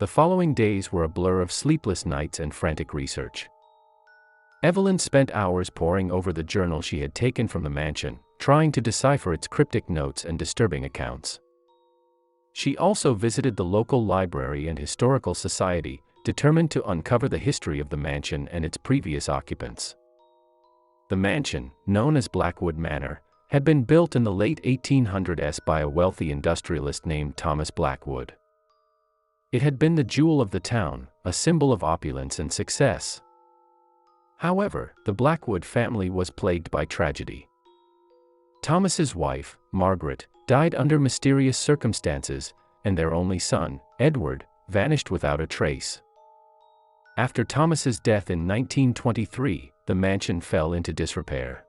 The following days were a blur of sleepless nights and frantic research. Evelyn spent hours poring over the journal she had taken from the mansion, trying to decipher its cryptic notes and disturbing accounts. She also visited the local library and historical society, determined to uncover the history of the mansion and its previous occupants. The mansion, known as Blackwood Manor, had been built in the late 1800s by a wealthy industrialist named Thomas Blackwood. It had been the jewel of the town, a symbol of opulence and success. However, the Blackwood family was plagued by tragedy. Thomas's wife, Margaret, died under mysterious circumstances, and their only son, Edward, vanished without a trace. After Thomas's death in 1923, the mansion fell into disrepair.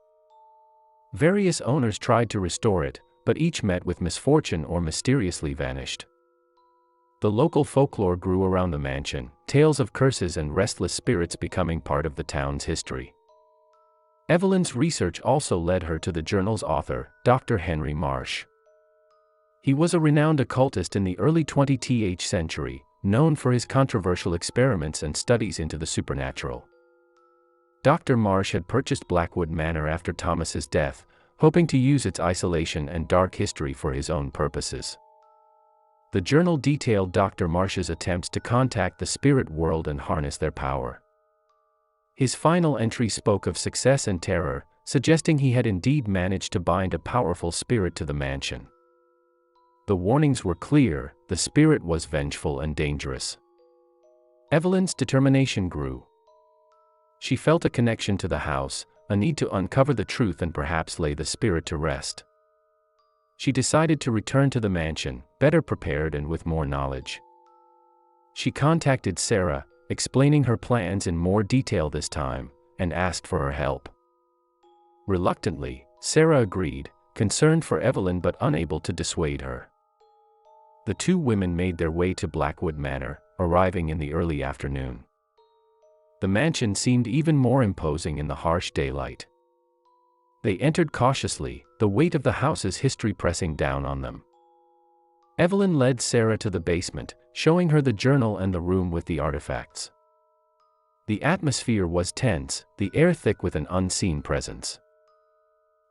Various owners tried to restore it, but each met with misfortune or mysteriously vanished. The local folklore grew around the mansion, tales of curses and restless spirits becoming part of the town's history. Evelyn's research also led her to the journal's author, Dr. Henry Marsh. He was a renowned occultist in the early 20th century, known for his controversial experiments and studies into the supernatural. Dr. Marsh had purchased Blackwood Manor after Thomas's death, hoping to use its isolation and dark history for his own purposes. The journal detailed Dr. Marsh's attempts to contact the spirit world and harness their power. His final entry spoke of success and terror, suggesting he had indeed managed to bind a powerful spirit to the mansion. The warnings were clear: the spirit was vengeful and dangerous. Evelyn's determination grew. She felt a connection to the house, a need to uncover the truth and perhaps lay the spirit to rest. She decided to return to the mansion, better prepared and with more knowledge. She contacted Sarah, explaining her plans in more detail this time, and asked for her help. Reluctantly, Sarah agreed, concerned for Evelyn but unable to dissuade her. The two women made their way to Blackwood Manor, arriving in the early afternoon. The mansion seemed even more imposing in the harsh daylight. They entered cautiously, the weight of the house's history pressing down on them. Evelyn led Sarah to the basement, showing her the journal and the room with the artifacts. The atmosphere was tense, the air thick with an unseen presence.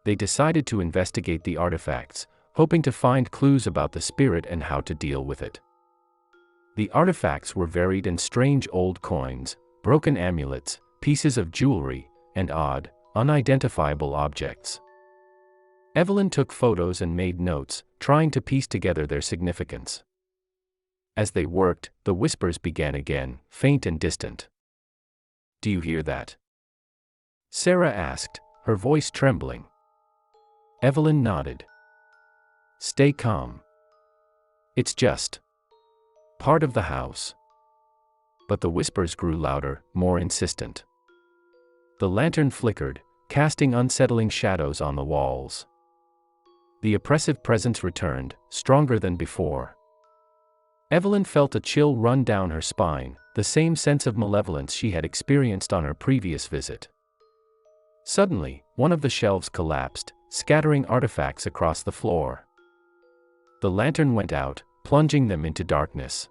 They decided to investigate the artifacts, hoping to find clues about the spirit and how to deal with it. The artifacts were varied and strange: old coins, broken amulets, pieces of jewelry, and odd, unidentifiable objects. Evelyn took photos and made notes, trying to piece together their significance. As they worked, the whispers began again, faint and distant. "Do you hear that?" Sarah asked, her voice trembling. Evelyn nodded. "Stay calm. It's just part of the house." But the whispers grew louder, more insistent. The lantern flickered, casting unsettling shadows on the walls. The oppressive presence returned, stronger than before. Evelyn felt a chill run down her spine, the same sense of malevolence she had experienced on her previous visit. Suddenly, one of the shelves collapsed, scattering artifacts across the floor. The lantern went out, plunging them into darkness.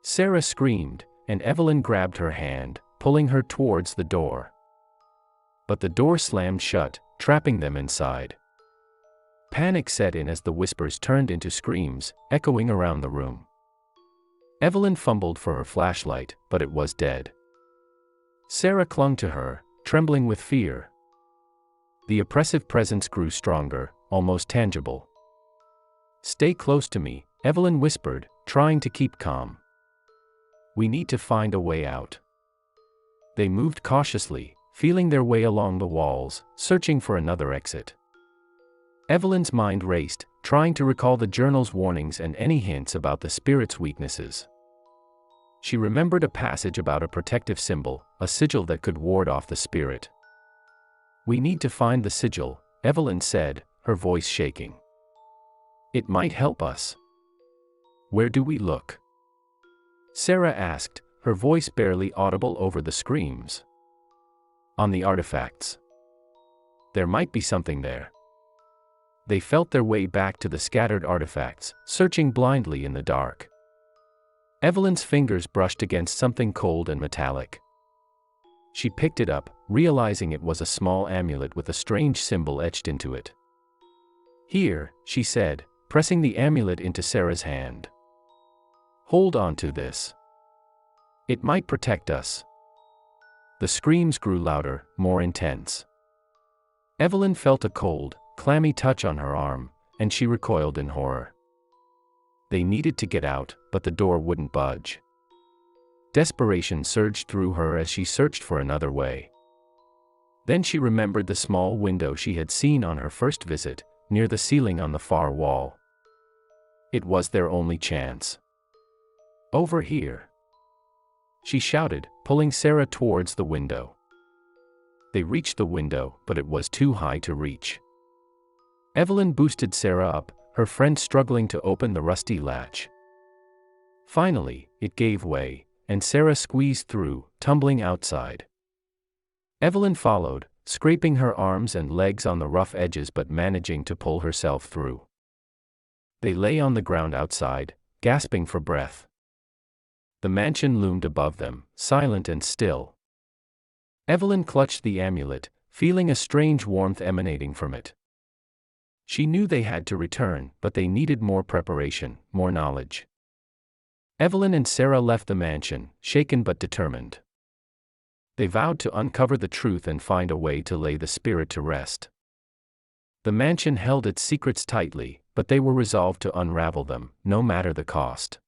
Sarah screamed, and Evelyn grabbed her hand, pulling her towards the door. But the door slammed shut, trapping them inside. Panic set in as the whispers turned into screams, echoing around the room. Evelyn fumbled for her flashlight, but it was dead. Sarah clung to her, trembling with fear. The oppressive presence grew stronger, almost tangible. "Stay close to me," Evelyn whispered, trying to keep calm. "We need to find a way out." They moved cautiously, feeling their way along the walls, searching for another exit. Evelyn's mind raced, trying to recall the journal's warnings and any hints about the spirit's weaknesses. She remembered a passage about a protective symbol, a sigil that could ward off the spirit. "We need to find the sigil," Evelyn said, her voice shaking. "It might help us." "Where do we look?" Sarah asked, her voice barely audible over the screams. "On the artifacts. There might be something there." They felt their way back to the scattered artifacts, searching blindly in the dark. Evelyn's fingers brushed against something cold and metallic. She picked it up, realizing it was a small amulet with a strange symbol etched into it. "Here," she said, pressing the amulet into Sarah's hand. "Hold on to this. It might protect us." The screams grew louder, more intense. Evelyn felt a cold, clammy touch on her arm, and she recoiled in horror. They needed to get out, but the door wouldn't budge. Desperation surged through her as she searched for another way. Then she remembered the small window she had seen on her first visit, near the ceiling on the far wall. It was their only chance. "Over here!" she shouted, pulling Sarah towards the window. They reached the window, but it was too high to reach. Evelyn boosted Sarah up, her friend struggling to open the rusty latch. Finally, it gave way, and Sarah squeezed through, tumbling outside. Evelyn followed, scraping her arms and legs on the rough edges but managing to pull herself through. They lay on the ground outside, gasping for breath. The mansion loomed above them, silent and still. Evelyn clutched the amulet, feeling a strange warmth emanating from it. She knew they had to return, but they needed more preparation, more knowledge. Evelyn and Sarah left the mansion, shaken but determined. They vowed to uncover the truth and find a way to lay the spirit to rest. The mansion held its secrets tightly, but they were resolved to unravel them, no matter the cost.